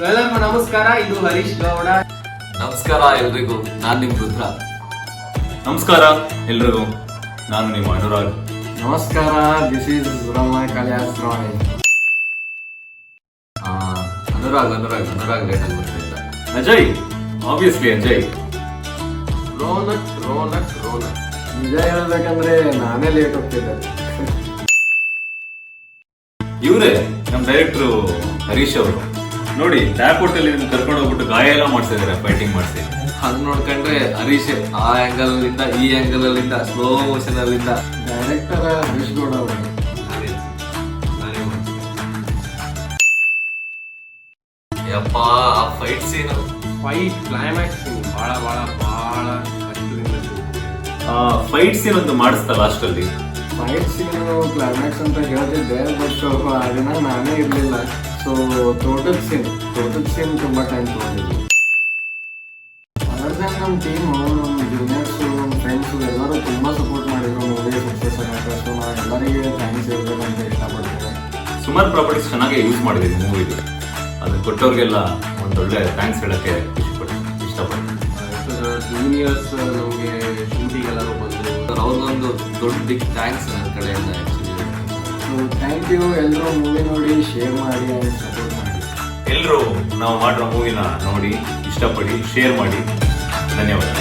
ಎಲ್ಲರಿಗೂ ನಮಸ್ಕಾರ. ಇದು ಹರೀಶ್ ಗೌಡ. ನಮಸ್ಕಾರ ಎಲ್ರಿಗೂ, ನಾನು ನಿಮ್ ರುದ್ರ. ನಮಸ್ಕಾರ ಎಲ್ರಿಗೂ, ನಾನು ನಿಮ್ಮ ಅನುರಾಗ್. ನಮಸ್ಕಾರ, ದಿಸ್ ಈಸ್ ರಮಣ ಕಲಿಯಾಸ್ ರಾಣಿ. ಅನುರಾಗ್ ಲೇಟ್ ಆಗಿ ಬರ್ತಿದ್ದ. ಅಜಯ್, ಆಬ್ವಿಯಸ್ಲಿ ಅಜಯ್. ರೋನಕ್. ನಿಜ ಹೇಳ್ಬೇಕಂದ್ರೆ ನಾನೇ ಲೇಟ್ ಹೋಗ್ತಿದ್ದೆ. ಇವರೇ ನಮ್ಮ ಡೈರೆಕ್ಟ್ರು ಹರೀಶ್ ಅವರು. ನೋಡಿ, ಏರ್ಪೋರ್ಟ್ ಅಲ್ಲಿ ನಿಮ್ಗೆ ಕರ್ಕೊಂಡು ಹೋಗ್ಬಿಟ್ಟು ಗಾಯ ಎಲ್ಲ ಮಾಡ್ಸಿದಾರೆ, ಫೈಟಿಂಗ್ ಮಾಡಿಸಿ. ಹಂಗ್ ನೋಡ್ಕೊಂಡ್ರೆ ಹರೀಶ್ ಆ ಆಂಗಲ್ ಅಲ್ಲಿಂದ ಈ ಆಂಗಲ್ ಅಲ್ಲಿಂದ ಸ್ಲೋ ಮೋಷನ್ ಅಲ್ಲಿಂದ. ಡೈರೆಕ್ಟರ್ ಹರೀಶ್ ಗೌಡ ಅವರು. ಯಪ್ಪ, ಆ ಫೈಟ್ ಸೀನ್, ಫೈಟ್ ಕ್ಲೈಮ್ಯಾಕ್ಸ್ ಬಹಳ ಕಷ್ಟದಿಂದ. ಫೈಟ್ ಸೀನ್ ಒಂದು ಮಾಡಿಸ್ತಾ ಲಾಸ್ಟ್ ಅಲ್ಲಿ. ಫೈಟ್ ಸೀನ್ ಕ್ಲೈಮ್ಯಾಕ್ಸ್ ಅಂತ ಹೇಳ್ತಿದ್ದೆ, ಬಟ್ ಆ ದಿನ ನಾನೇ ಇರಲಿಲ್ಲ. ಸೊ ಟೋಟಲ್ ಸೀನ್ ತುಂಬಾ ಟೈಮ್ ತಗೊಂಡಿದ್ವಿ. ಅದರ್ ದೆನ್ ನಮ್ಮ ಟೀಮು, ನಮ್ಮ ಜೂನಿಯರ್ಸು, ನಮ್ಮ ಫ್ರೆಂಡ್ಸು ಎಲ್ಲರೂ ತುಂಬ ಸಪೋರ್ಟ್ ಮಾಡಿದ್ರು ಮೂವಿ ಸಕ್ಸಸ್ ಆಗಕ್ಕೆ. ಸೊ ನಾವು ಎಲ್ಲರಿಗೆ ಥ್ಯಾಂಕ್ಸ್ ಹೇಳ್ಬೇಕಂತ ಇಷ್ಟಪಡ್ತೇವೆ. ಸುಮಾರು ಪ್ರಾಪರ್ಟೀಸ್ ಚೆನ್ನಾಗಿ ಯೂಸ್ ಮಾಡಿದೀವಿ ಮೂವಿಗೆ. ಅದನ್ನ ಕೊಟ್ಟವ್ರಿಗೆಲ್ಲ ಒಂದೊಳ್ಳೆ ಥ್ಯಾಂಕ್ಸ್ ಹೇಳಕ್ಕೆ ಇಷ್ಟಪಡ್ತೀನಿ. ಜೂನಿಯರ್ಸ್ ನಮಗೆ ಶೂಟಿಂಗ್ ಎಲ್ಲರೂ ಬಂದರು. ಅವ್ರಿಗೊಂದು ದೊಡ್ಡ ಬಿಗ್ ಥ್ಯಾಂಕ್ಸ್ ನನ್ನ ಕಡೆಯಿಂದ. Actually so thank you. ಎಲ್ಲರೂ ಮೂವಿ ನೋಡಿ ಶೇರ್ ಮಾಡಿ ಆ್ಯಂಡ್ ಸಪೋರ್ಟ್ ಮಾಡಿ. ಎಲ್ಲರೂ ನಾವು ಮಾಡಿರೋ ಮೂವಿನ ನೋಡಿ ಇಷ್ಟಪಡಿ, ಶೇರ್ ಮಾಡಿ. ಧನ್ಯವಾದ.